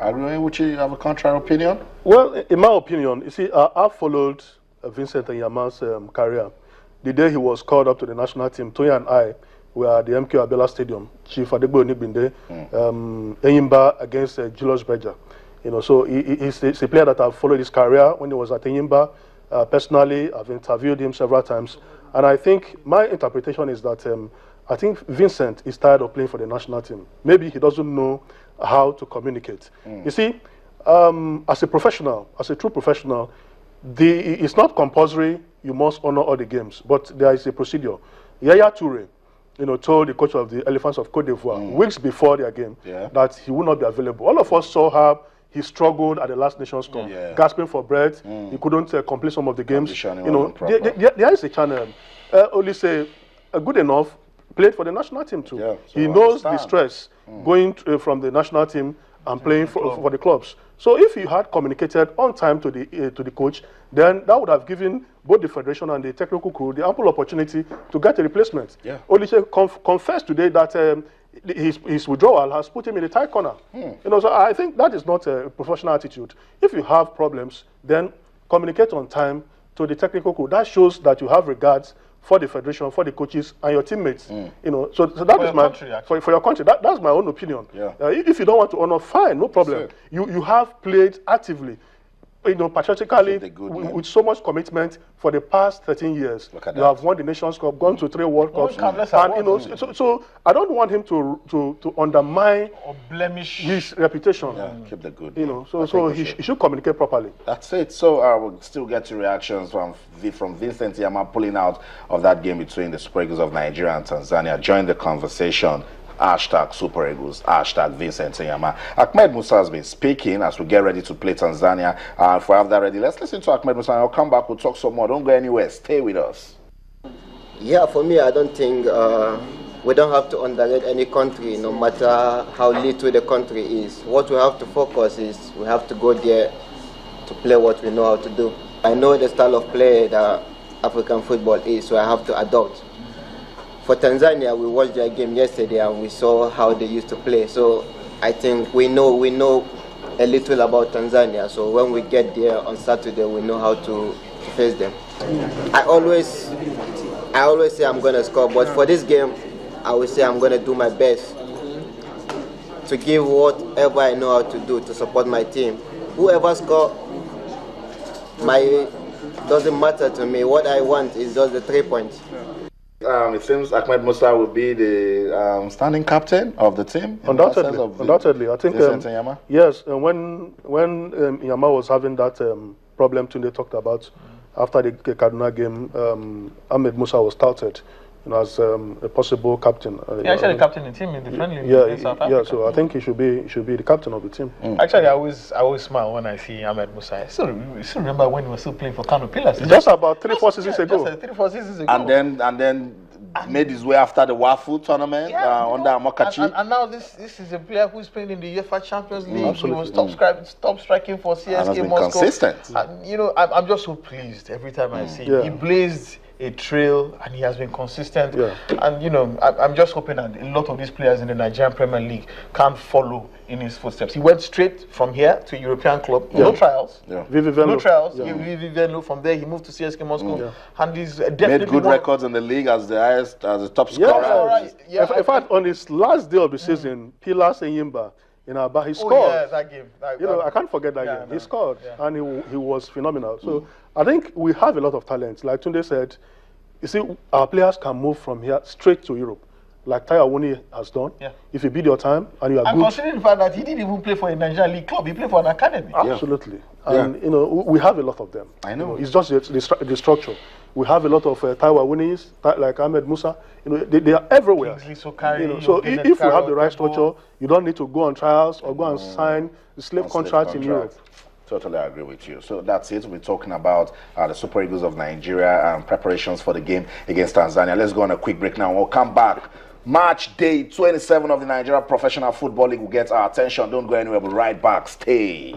agree with you? You have a contrary opinion? Well, in my opinion, you see, I've followed Vincent Enyeama's career. The day he was called up to the national team, Tony and I were at the MK Abiola Stadium. Chief Adegbo Onigbinde, Enyimba against Julius Berger. You know, so he's a player that I've followed his career when he was at Enyimba. Personally, I've interviewed him several times, and I think my interpretation is that I think Vincent is tired of playing for the national team. Maybe he doesn't know how to communicate. You see, as a professional, as a true professional, it's not compulsory you must honor all the games, but there is a procedure. Yaya Toure, you know, told the coach of the Elephants of Cote d'Ivoire weeks before their game that he would not be available. All of us saw how he struggled at the last Nations Cup, gasping for breath. He couldn't complete some of the games. You know, there is a channel. Only say good enough, played for the national team too. So he knows the stress going from the national team and playing for the clubs. So if you had communicated on time to the coach, then that would have given both the federation and the technical crew the ample opportunity to get a replacement. Olise confessed today that his withdrawal has put him in a tight corner. You know, so I think that is not a professional attitude. If you have problems, then communicate on time to the technical crew. That shows that you have regards for the federation, for the coaches, and your teammates. You know, so that is my for your country. That's my own opinion. If you don't want to honor, fine, no problem. You have played actively, you know, patriotically, with so much commitment for the past 13 years. You have won the Nations Cup, gone to 3 World Cups, and you know, so I don't want him to undermine or blemish his reputation. Keep the good. You know, so he should communicate properly. That's it. So we'll still get to reactions from Vincent Enyeama pulling out of that game between the Super Eagles of Nigeria and Tanzania. Join the conversation. Hashtag Super Eagles, hashtag Vincent Enyeama. Ahmed Musa has been speaking as we get ready to play Tanzania. If we have that ready, let's listen to Ahmed Musa. I'll come back, we'll talk some more. Don't go anywhere, stay with us. Yeah, for me, I don't think we don't have to underrate any country, no matter how little the country is. What we have to focus is we have to go there to play what we know how to do. I know the style of play that African football is, so I have to adopt. For Tanzania, we watched their game yesterday and we saw how they used to play. So I think we know a little about Tanzania. So when we get there on Saturday, we know how to face them. I always say I'm going to score, but for this game, I will say I'm going to do my best to give whatever I know how to do to support my team. Whoever scores, doesn't matter to me. What I want is just the 3 points. It seems Ahmed Musa will be the standing captain of the team. Undoubtedly. I think yes. When Enyeama was having that problem Tunde talked about after the Kaduna game, Ahmed Musa was touted, you know, as a possible captain. Actually, captain the team in the friendly in South Africa. Yeah, so I think he should be the captain of the team. Actually, I always smile when I see Ahmed Musa. I still remember when he was still playing for Kano Pillars. Just about 3-4 seasons ago. Just 3-4 seasons ago. And then made his way after the Wafu tournament under Amokachi. And now this is a player who is playing in the UEFA Champions League. He was top striking for CSK Moscow. Consistent. And, you know, I'm just so pleased every time I see him. He blazed a trail and he has been consistent. And you know, I'm just hoping that a lot of these players in the Nigerian Premier League can follow in his footsteps. He went straight from here to a European club, no trials. No trials. From there he moved to CSK Moscow, and he's definitely made good records in the league as the top scorer. In fact, on his last day of the season, Pillars Enyimba in Aba, he scored. Yeah, that game. You know, I can't forget that game. He scored, and he was phenomenal. So I think we have a lot of talent. Like Tunde said, you see, our players can move from here straight to Europe, like Taiwo Awoniyi has done. If you bid your time and you are good. And considering the fact that he didn't even play for a Nigerian league club, he played for an academy. Absolutely. And you know, we have a lot of them. I know. It's just the structure. We have a lot of Taiwo Awoniyis, like Ahmed Musa. You know, they are everywhere. You know, so if you have the right structure, you don't need to go on trials or go and sign the slave contract in Europe. Totally agree with you. So that's it. We're talking about the Super Eagles of Nigeria and preparations for the game against Tanzania. Let's go on a quick break now. We'll come back. Match day 27 of the Nigeria Professional Football League will get our attention. Don't go anywhere. We'll be right back. Stay.